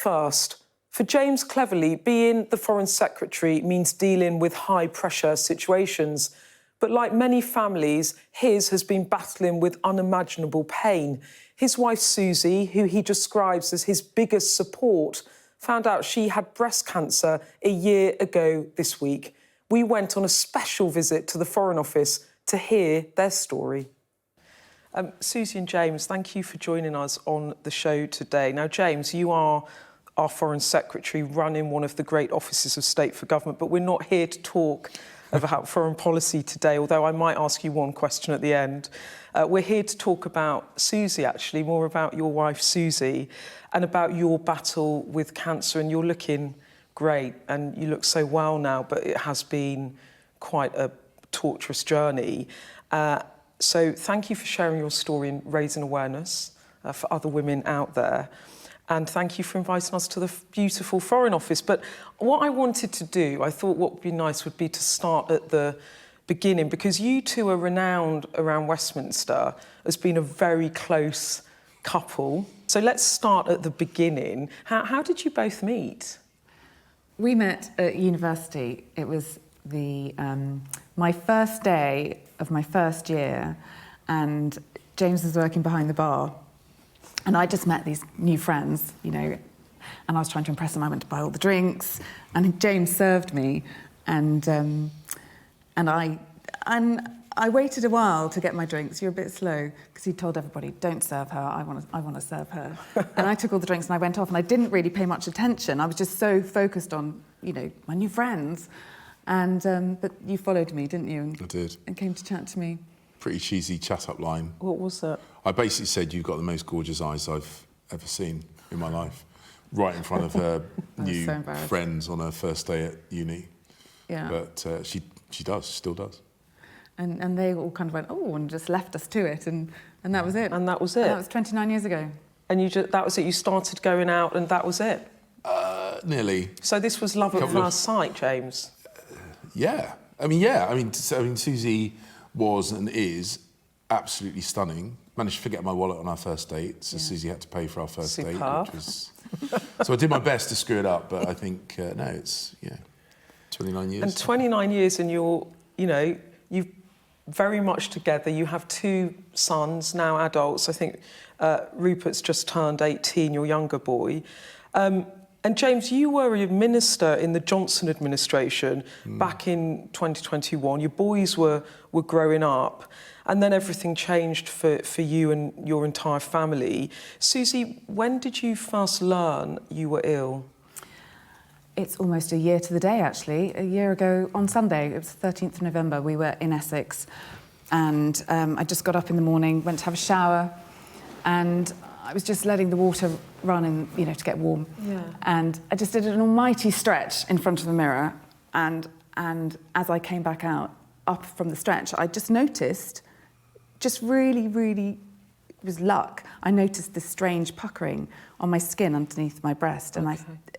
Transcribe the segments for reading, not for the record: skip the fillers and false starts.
First, for James Cleverly, being the Foreign Secretary means dealing with high-pressure situations. But like many families, his has been battling with unimaginable pain. His wife, Susie, who he describes as his biggest support, found out she had breast cancer a year ago this week. We went on a special visit to the Foreign Office to hear their story. Susie and James, thank you for joining us on the show today. Now, James, you are our Foreign Secretary running one of the great offices of state for government, but we're not here to talk about foreign policy today, although I might ask you one question at the end. We're here to talk about Susie, actually, more about your wife, Susie, and about your battle with cancer. And you're looking great, and you look so well now, but it has been quite a torturous journey. So thank you for sharing your story and raising awareness for other women out there. And thank you for inviting us to the beautiful Foreign Office. But what I wanted to do, I thought what would be nice would be to start at the beginning, because you two are renowned around Westminster as being a very close couple. So let's start at the beginning. How did you both meet? We met at university. It was my first day of my first year, and James was working behind the bar. And I just met these new friends, you know, and I was trying to impress them. I went to buy all the drinks, and James served me, and I waited a while to get my drinks. You're a bit slow, because he told everybody, don't serve her, I want to serve her. And I took all the drinks and I went off, and I didn't really pay much attention. I was just so focused on, you know, my new friends. And but you followed me, didn't you? I did. And came to chat to me. Pretty cheesy chat-up line. What was that? I basically said, you've got the most gorgeous eyes I've ever seen in my life, right in front of her new friends on her first day at uni. Yeah. But she still does. And they all kind of went, oh, and just left us to it, and that was it. And that was it? And that was 29 years ago. And that was it? You started going out and that was it? Nearly. So this was love at first sight, James? Yeah. I mean, Susie was and is absolutely stunning. Managed to forget my wallet on our first date, so Susie had to pay for our first date, which was... So I did my best to screw it up, but I think, no, it's, 29 years. And 29 years and you're very much together. You have two sons, now adults. I think Rupert's just turned 18, your younger boy. And James, you were a minister in the Johnson administration back in 2021. Your boys were growing up, and then everything changed for you and your entire family. Susie, when did you first learn you were ill? It's almost a year to the day, actually. A year ago on Sunday, it was the 13th of November, we were in Essex, and I just got up in the morning, went to have a shower, and I was just letting the water run in, to get warm. Yeah. And I just did an almighty stretch in front of the mirror. And as I came back up from the stretch, I just noticed, just really, really, it was luck. I noticed this strange puckering on my skin underneath my breast. And I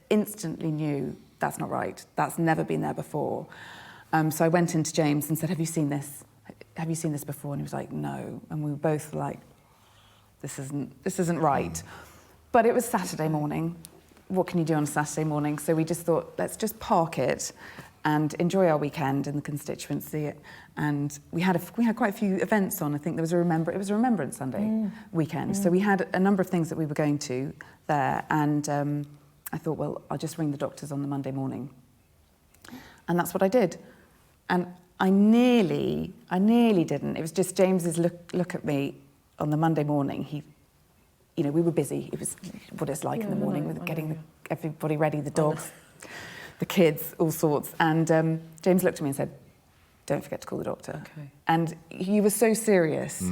instantly knew that's not right. That's never been there before. So I went into James and said, have you seen this? Have you seen this before? And he was like, no. And we were both like, this isn't right. But it was Saturday morning. What can you do on a Saturday morning? So we just thought, let's just park it and enjoy our weekend in the constituency. And we had quite a few events on. I think it was a Remembrance Sunday weekend. So we had a number of things that we were going to there. And I thought, well, I'll just ring the doctors on the Monday morning. And that's what I did. And I nearly didn't. It was just James's look at me on the Monday morning. We were busy. It was what it's like in the morning with getting everybody ready, the dogs, the kids, all sorts. And James looked at me and said, don't forget to call the doctor. Okay. And he was so serious.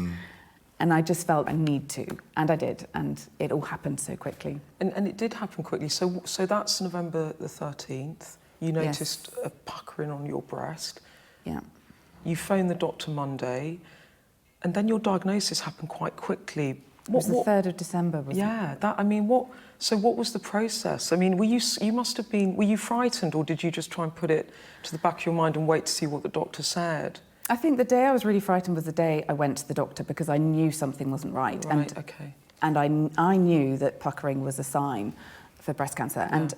And I just felt I need to. And I did. And it all happened so quickly. And it did happen quickly. So that's November the 13th. You noticed a puckering on your breast. Yeah. You phoned the doctor Monday. And then your diagnosis happened quite quickly. It was the 3rd of December, wasn't it? So what was the process? I mean, were you frightened, or did you just try and put it to the back of your mind and wait to see what the doctor said? I think the day I was really frightened was the day I went to the doctor, because I knew something wasn't right. Right, okay. And I knew that puckering was a sign for breast cancer. And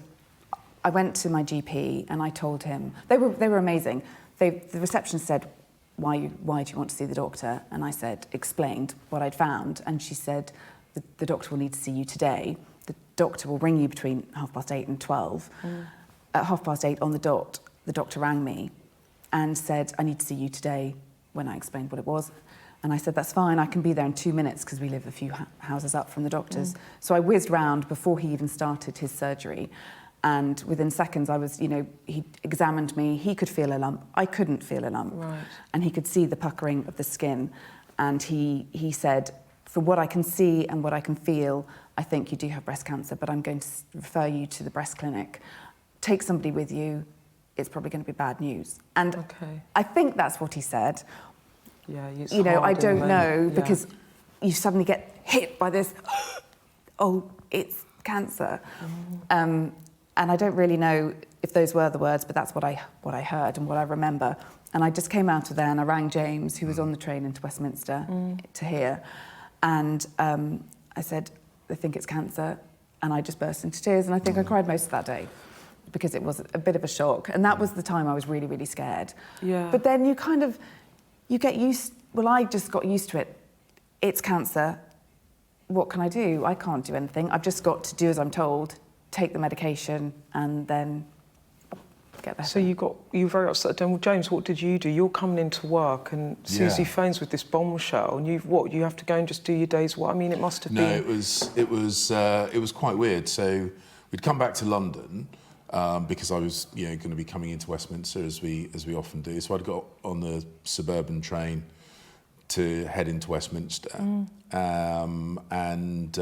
I went to my GP and I told him, they were amazing. The receptionist said, why do you want to see the doctor? And I said, explained what I'd found. And she said, the doctor will need to see you today. The doctor will ring you between 8:30 and 12. At 8:30 on the dot, the doctor rang me and said, I need to see you today, when I explained what it was. And I said, that's fine, I can be there in 2 minutes because we live a few houses up from the doctor's. So I whizzed round before he even started his surgery. And within seconds, I was, he examined me. He could feel a lump. I couldn't feel a lump. Right. And he could see the puckering of the skin. And he said, for what I can see and what I can feel, I think you do have breast cancer, but I'm going to refer you to the breast clinic. Take somebody with you. It's probably going to be bad news. And I think that's what he said. Yeah, it's I don't know, because you suddenly get hit by this, oh, it's cancer. And I don't really know if those were the words, but that's what I heard and what I remember. And I just came out of there and I rang James, who was on the train into Westminster to hear. And I said, I think it's cancer. And I just burst into tears. And I think I cried most of that day because it was a bit of a shock. And that was the time I was really, really scared. Yeah. But then you get used, I just got used to it. It's cancer. What can I do? I can't do anything. I've just got to do as I'm told, take the medication, and then get better. So you were very upset. Well, James, what did you do? You're coming into work and Susie phones with this bombshell, and you have to go and just do your day's work. I mean, it must have been... No, it was quite weird. So we'd come back to London because I was, going to be coming into Westminster as we often do. So I'd got on the suburban train to head into Westminster, and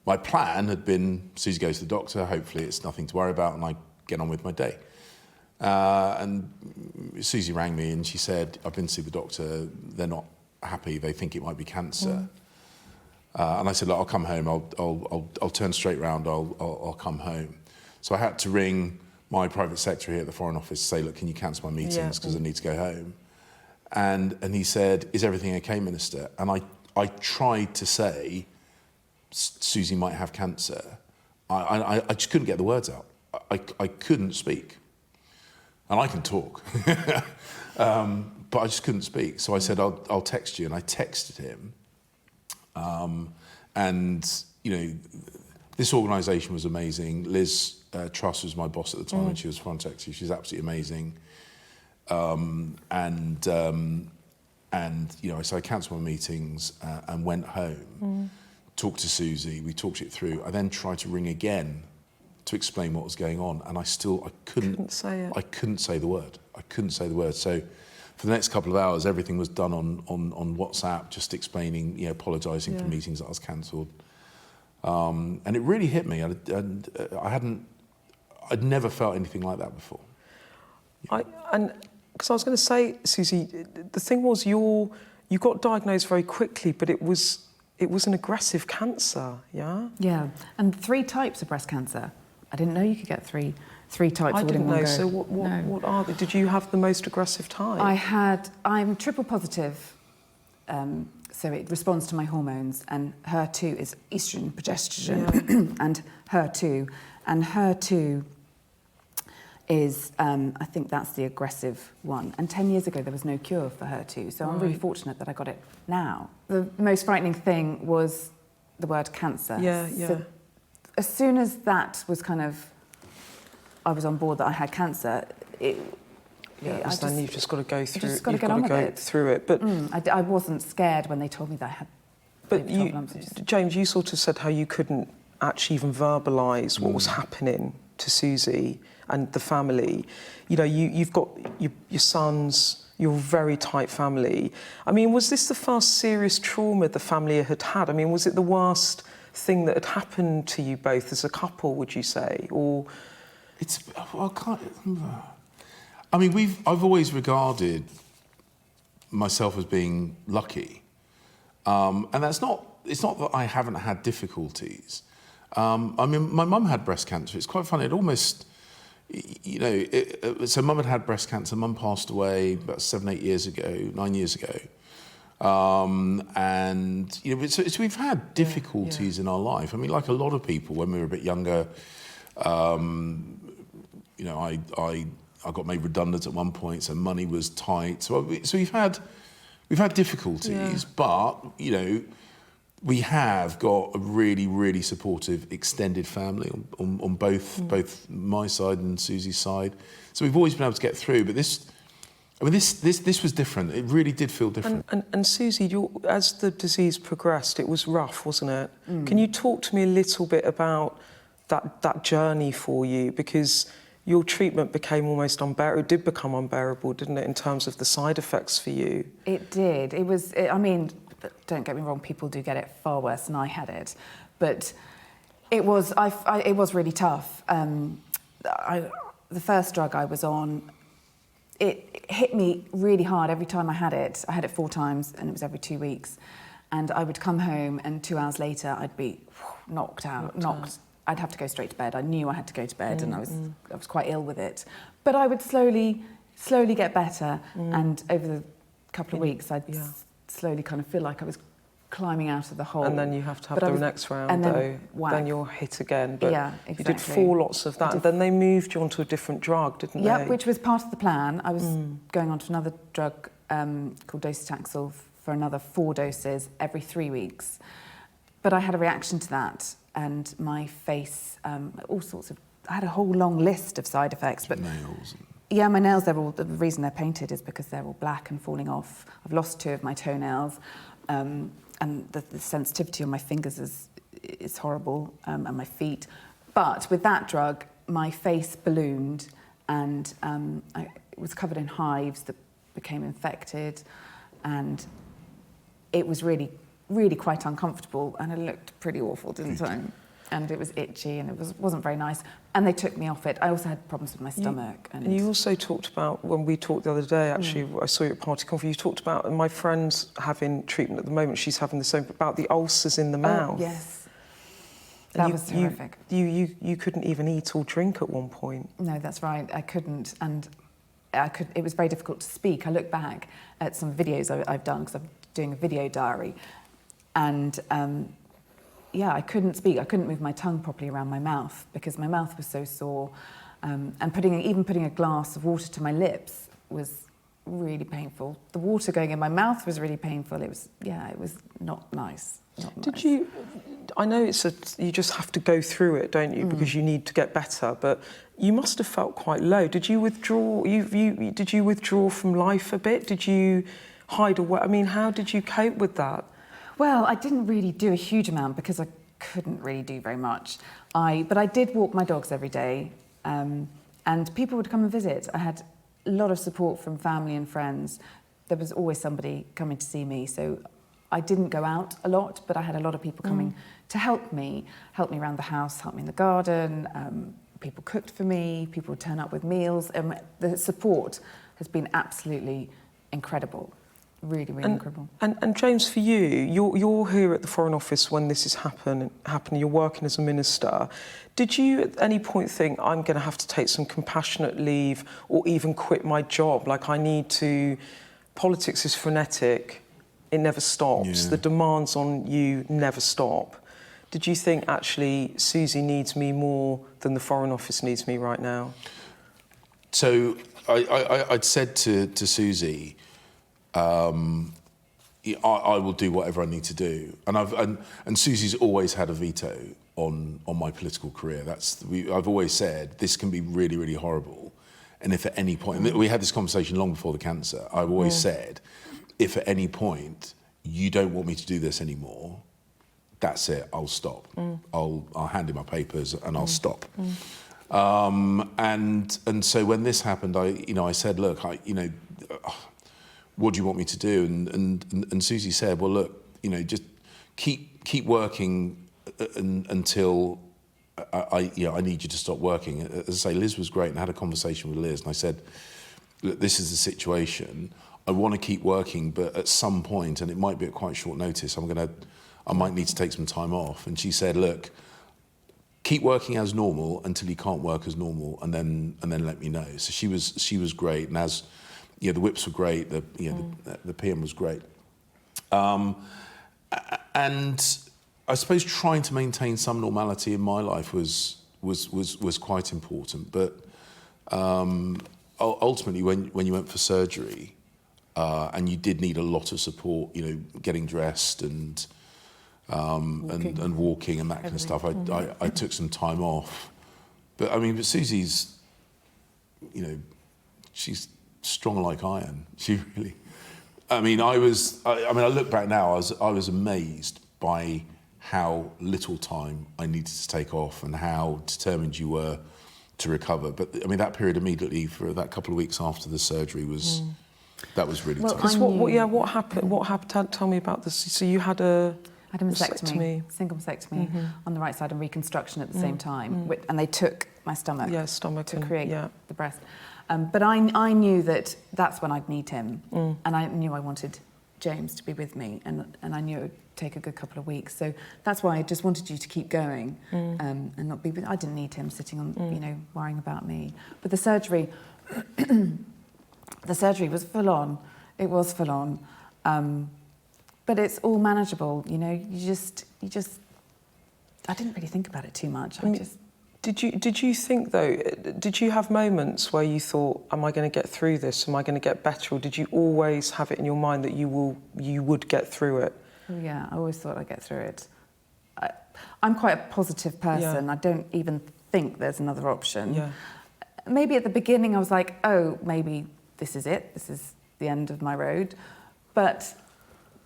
my plan had been, Susie goes to the doctor, hopefully it's nothing to worry about, and I get on with my day. And Susie rang me and she said, I've been to see the doctor, they're not happy, they think it might be cancer. And I said, look, I'll come home, I'll turn straight round, I'll come home. So I had to ring my private secretary at the Foreign Office to say, look, can you cancel my meetings because I need to go home? And he said, is everything okay, Minister? And I tried to say, Susie might have cancer. I just couldn't get the words out. I couldn't speak. And I can talk. But I just couldn't speak. So I said, I'll text you. And I texted him. This organisation was amazing. Liz Truss was my boss at the time, and she was Foreign Secretary. She's absolutely amazing. So I cancelled my meetings and went home, talked to Susie, we talked it through. I then tried to ring again to explain what was going on, and I couldn't say it. I couldn't say the word. I couldn't say the word. So for the next couple of hours, everything was done on WhatsApp, just explaining, apologising for meetings that I was cancelled. And it really hit me. I'd never felt anything like that before. Because I was going to say, Susie, the thing was you got diagnosed very quickly, but it was an aggressive cancer, yeah? Yeah, and 3 types of breast cancer. I didn't know you could get three types all in one go. I didn't know, so what are they? Did you have the most aggressive type? I'm triple positive, so it responds to my hormones, and HER2 is estrogen, progesterone, and HER2. And HER2 is, I think that's the aggressive one. And 10 years ago, there was no cure for HER2, so I'm really fortunate that I got it now. The most frightening thing was the word cancer. Yeah. So as soon as that was I was on board that I had cancer, you've just got to go through. You've got to get on with it. Through it. But I wasn't scared when they told me that I had. But James, you sort of said how you couldn't actually even verbalise what was happening to Susie and the family. You've got your sons, your very tight family. I mean, was this the first serious trauma the family had had? I mean, was it the worst thing that had happened to you both as a couple, would you say? Or I've always regarded myself as being lucky. And it's not that I haven't had difficulties. My mum had breast cancer. It's quite funny. It almost, so mum had breast cancer. Mum passed away about 9 years ago. And you know, so we've had difficulties in our life. I mean, like a lot of people, when we were a bit younger, you know, I got made redundant at one point, so money was tight. So we've had difficulties, but you know, we have got a really, really supportive extended family on both my side and Susie's side. So we've always been able to get through. But this was different. It really did feel different. And Susie, as the disease progressed, it was rough, wasn't it? Can you talk to me a little bit about that journey for you? Because your treatment became almost unbearable. It did become unbearable, didn't it, in terms of the side effects for you? It did. I mean, don't get me wrong, people do get it far worse than I had it. But it was really tough. The first drug I was on, it hit me really hard every time I had it. I had it 4 times, and it was every 2 weeks. And I would come home, and 2 hours later, I'd be knocked out. I'd have to go straight to bed. I knew I had to go to bed, and I was quite ill with it. But I would slowly get better, and over the couple of weeks, I'd slowly kind of feel like I was climbing out of the hole. And then you have to have the next round, then you're hit again. But exactly. You did 4 lots of that, and then they moved you onto a different drug, didn't they? Yeah, which was part of the plan. I was going on to another drug called docetaxel for another 4 doses every 3 weeks. But I had a reaction to that, and my face, all sorts of... I had a whole long list of side effects. But nails. Yeah, my nails, the reason they're painted is because they're all black and falling off. I've lost 2 of my toenails, and the sensitivity on my fingers is horrible, and my feet. But with that drug, my face ballooned, and it was covered in hives that became infected, and it was really, really quite uncomfortable, and I looked pretty awful, didn't I? And it was itchy, and it wasn't very nice. And they took me off it. I also had problems with my stomach. And you also talked about, when we talked the other day, actually, I saw you at Party Coffee, you talked about, and my friend's having treatment at the moment, she's having the same, about the ulcers in the mouth. Oh, yes. That was horrific. You couldn't even eat or drink at one point. No, that's right, I couldn't. And it was very difficult to speak. I look back at some videos I've done, because I'm doing a video diary, and I couldn't speak. I couldn't move my tongue properly around my mouth because my mouth was so sore. And putting a glass of water to my lips was really painful. The water going in my mouth was really painful. It was not nice. I know you just have to go through it, don't you, because you need to get better, but you must have felt quite low. Did you withdraw? Did you withdraw from life a bit? Did you hide away? I mean, how did you cope with that? Well, I didn't really do a huge amount because I couldn't really do very much. But I did walk my dogs every day, and people would come and visit. I had a lot of support from family and friends. There was always somebody coming to see me, so I didn't go out a lot, but I had a lot of people coming to help me around the house, help me in the garden. People cooked for me, people would turn up with meals. The support has been absolutely incredible. Really, really incredible. And James, for you're here at the Foreign Office when this is happening, you're working as a minister. Did you at any point think, I'm going to have to take some compassionate leave or even quit my job? Like, politics is frenetic, it never stops. Yeah. The demands on you never stop. Did you think, actually, Susie needs me more than the Foreign Office needs me right now? So I'd said to Susie, I will do whatever I need to do, and Susie's always had a veto on my political career. I've always said this can be really, really horrible, and if at any point, we had this conversation long before the cancer, I've always said, if at any point you don't want me to do this anymore, that's it. I'll stop. I'll hand in my papers and I'll stop. And so when this happened, I said, look, what do you want me to do? And Susie said, well, look, just keep working until I need you to stop working. As I say, Liz was great, and I had a conversation with Liz, and I said, look, this is the situation. I want to keep working, but at some point, and it might be at quite short notice, I might need to take some time off. And she said, look, keep working as normal until you can't work as normal, and then let me know. So she was great, and the whips were great, the PM was great. And I suppose trying to maintain some normality in my life was quite important. But ultimately, when you went for surgery, and you did need a lot of support, you know, getting dressed and walking and that kind of stuff, I took some time off. But I mean, Susie's, you know, she's strong like iron. She really. I mean, I look back now, I was amazed by how little time I needed to take off and how determined you were to recover. But I mean, that period immediately for that couple of weeks after the surgery was that was really tough. Because what happened? What happened? Tell me about this. So you had a mastectomy, single mastectomy on the right side and reconstruction at the same time, and they took my stomach, to create the breast. But I knew that that's when I'd need him, and I knew I wanted James to be with me, and I knew it would take a good couple of weeks. So that's why I just wanted you to keep going and not be. I didn't need him sitting on, you know, worrying about me. But the surgery, was full on. It was full on. But it's all manageable, you know. You just. I didn't really think about it too much. Did you think though? Did you have moments where you thought, "Am I going to get through this? Am I going to get better?" Or did you always have it in your mind that you would get through it? Oh, yeah, I always thought I'd get through it. I'm quite a positive person. I don't even think there's another option. Yeah. Maybe at the beginning I was like, "Oh, maybe this is it. This is the end of my road." But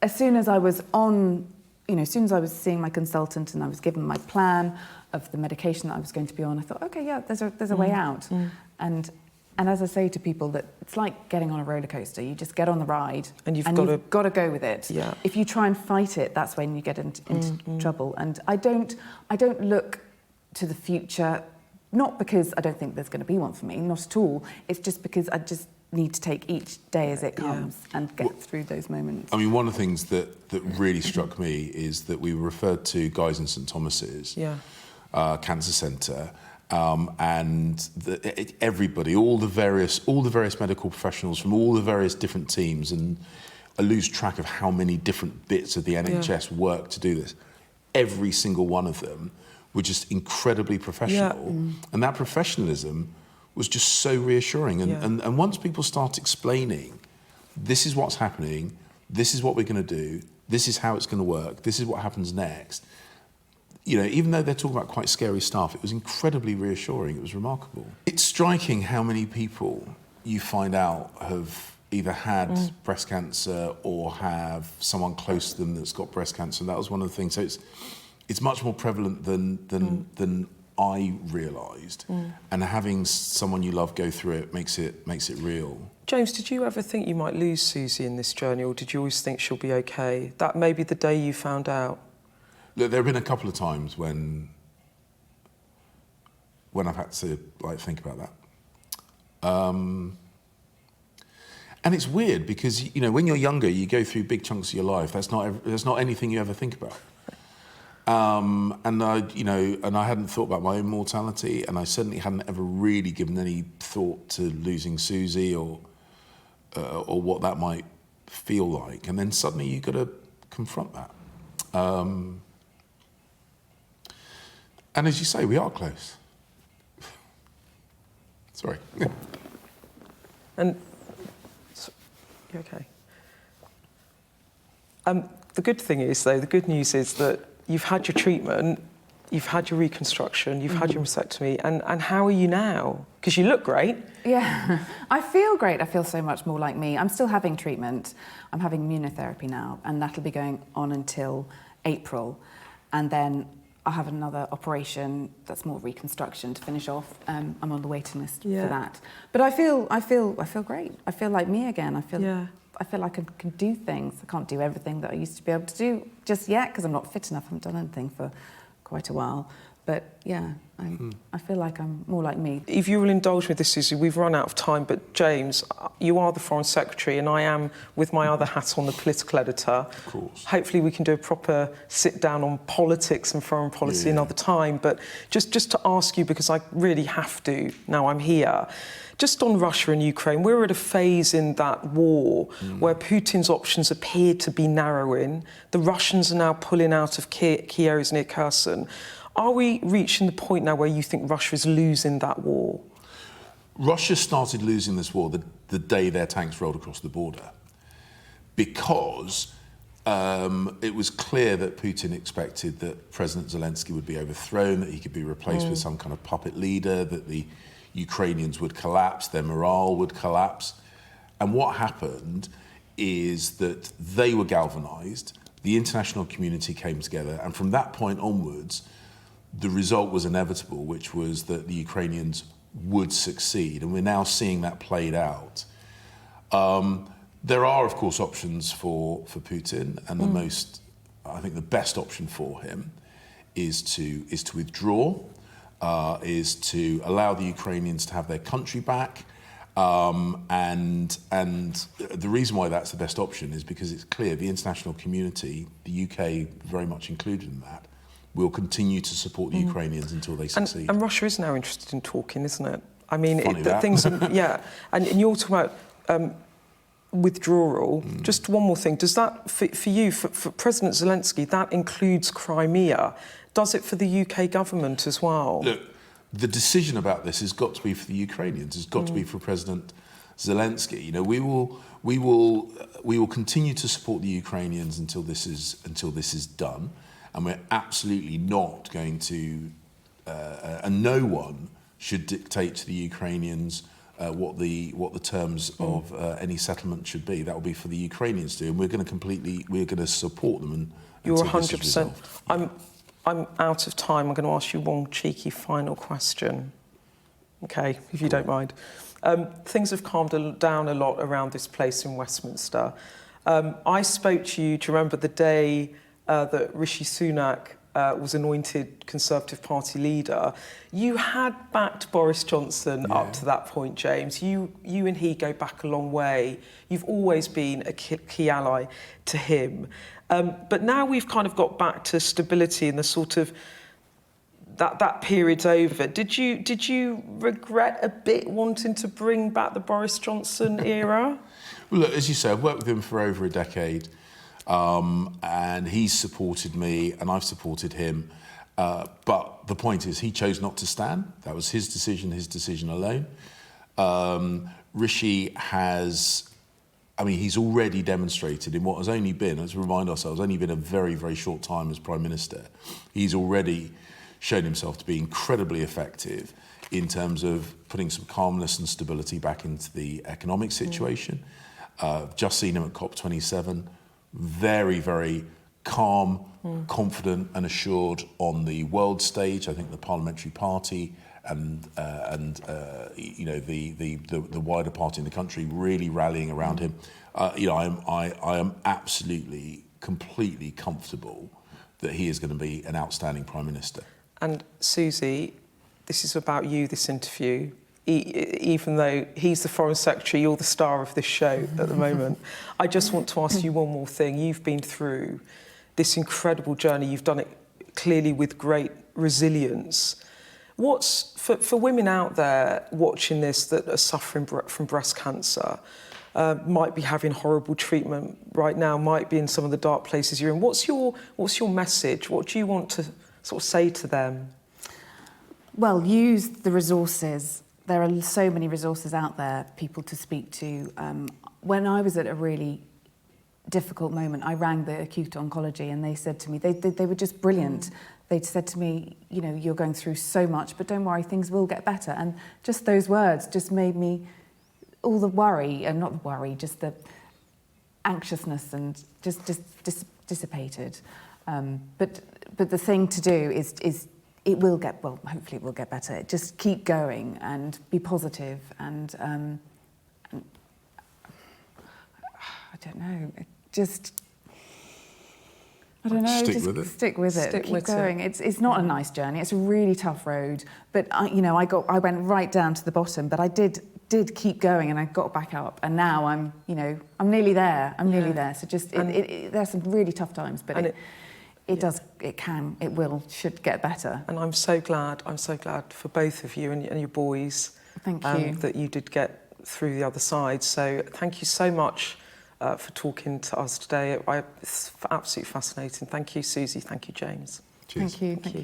as soon as I was as soon as I was seeing my consultant and I was given my plan of the medication that I was going to be on, I thought, okay, yeah, there's a way out. And as I say to people, that it's like getting on a roller coaster. You just get on the ride and you've got to go with it. Yeah. If you try and fight it, that's when you get into trouble. And I don't look to the future, not because I don't think there's going to be one for me, not at all. It's just because I just need to take each day as it comes and get through those moments. I mean, one of the things that really struck me is that we were referred to Guy's and St Thomas's Cancer Centre, and everybody, all the various medical professionals from all the various different teams, and I lose track of how many different bits of the NHS work to do this. Every single one of them were just incredibly professional, and that professionalism was just so reassuring. And once people start explaining, this is what's happening, this is what we're going to do, this is how it's going to work, this is what happens next, you know, even though they're talking about quite scary stuff, it was incredibly reassuring. It was remarkable. It's striking how many people you find out have either had breast cancer or have someone close to them that's got breast cancer. And that was one of the things. So it's much more prevalent than I realised, and having someone you love go through it makes it real. James, did you ever think you might lose Susie in this journey, or did you always think she'll be okay? That may be the day you found out. Look, there have been a couple of times when I've had to think about that, and it's weird because, you know, when you're younger, you go through big chunks of your life. That's not anything you ever think about. And I hadn't thought about my own mortality, and I certainly hadn't ever really given any thought to losing Susie or what that might feel like. And then suddenly you've got to confront that. And as you say, we are close. Sorry. And you okay? The good thing is, though, the good news is that you've had your treatment, you've had your reconstruction, you've had your mastectomy, and how are you now? Because you look great. Yeah, I feel great. I feel so much more like me. I'm still having treatment. I'm having immunotherapy now, and that'll be going on until April. And then I'll have another operation that's more reconstruction to finish off. I'm on the waiting list for that. But I feel great. I feel like me again. I feel like I can do things. I can't do everything that I used to be able to do just yet because I'm not fit enough. I haven't done anything for quite a while. But yeah, I feel like I'm more like me. If you will indulge me this, Susie, we've run out of time, but James, you are the Foreign Secretary and I am, with my other hat on, the political editor. Of course. Hopefully we can do a proper sit-down on politics and foreign policy another time, but just to ask you, because I really have to, now I'm here, just on Russia and Ukraine, we're at a phase in that war where Putin's options appear to be narrowing. The Russians are now pulling out of key areas near Kherson. Are we reaching the point now where you think Russia is losing that war? Russia started losing this war the day their tanks rolled across the border, because it was clear that Putin expected that President Zelensky would be overthrown, that he could be replaced with some kind of puppet leader, that the Ukrainians would collapse, their morale would collapse. And what happened is that they were galvanized, the international community came together, and from that point onwards, the result was inevitable, which was that the Ukrainians would succeed, and we're now seeing that played out. There are, of course, options for Putin, and I think the best option for him is to withdraw, is to allow the Ukrainians to have their country back, and the reason why that's the best option is because it's clear the international community, the UK very much included in that, will continue to support the Ukrainians until they succeed. And Russia is now interested in talking, isn't it? I mean, things yeah. And you're talking about withdrawal. Just one more thing. Does that, for you, for President Zelensky, that includes Crimea? Does it for the UK government as well? Look, the decision about this has got to be for the Ukrainians. It's got to be for President Zelensky. You know, we will continue to support the Ukrainians until this is done. And we're absolutely not going to, and no one should dictate to the Ukrainians what the terms of any settlement should be. That will be for the Ukrainians to do, and we're going to support them. You're 100%. I'm out of time. I'm going to ask you one cheeky final question. Okay, if you don't mind. Things have calmed down a lot around this place in Westminster. I spoke to you, do you remember the day that Rishi Sunak was anointed Conservative Party leader? You had backed Boris Johnson up to that point, James. You and he go back a long way. You've always been a key ally to him. But now we've kind of got back to stability and the sort of that period's over. Did you regret a bit wanting to bring back the Boris Johnson era? Well, look, as you say, I've worked with him for over a decade. And he's supported me and I've supported him. But the point is, he chose not to stand. That was his decision alone. Rishi he's already demonstrated in what has only been, let's remind ourselves, only been a very, very short time as Prime Minister. He's already shown himself to be incredibly effective in terms of putting some calmness and stability back into the economic situation. Just seen him at COP27. Very, very calm, confident and assured on the world stage. I think the Parliamentary Party and the wider party in the country really rallying around him. I am absolutely, completely comfortable that he is going to be an outstanding Prime Minister. And Susie, this is about you, this interview. Even though he's the Foreign Secretary, you're the star of this show at the moment. I just want to ask you one more thing. You've been through this incredible journey. You've done it clearly with great resilience. What's, for women out there watching this that are suffering from breast cancer, might be having horrible treatment right now, might be in some of the dark places you're in, what's your message? What do you want to sort of say to them? Well, use the resources. There are so many resources out there, people to speak to. When I was at a really difficult moment, I rang the acute oncology and they said to me, they were just brilliant. They'd said to me, you know, you're going through so much, but don't worry, things will get better. And just those words just made me, all the worry, and not the worry, just the anxiousness and just dissipated. But the thing to do is it will get, well, hopefully it will get better. Just keep going and be positive and I don't know, I don't know. Stick just with it. Stick with it. Stick Keep with going. It's not a nice journey. It's a really tough road. But I went right down to the bottom. But I did keep going, and I got back up. And now I'm nearly there. I'm nearly there. So just there's some really tough times, but it should get better. And I'm so glad for both of you and your boys. Thank you. That you did get through the other side. So thank you so much for talking to us today. It's absolutely fascinating. Thank you, Susie. Thank you, James. Cheers. Thank you.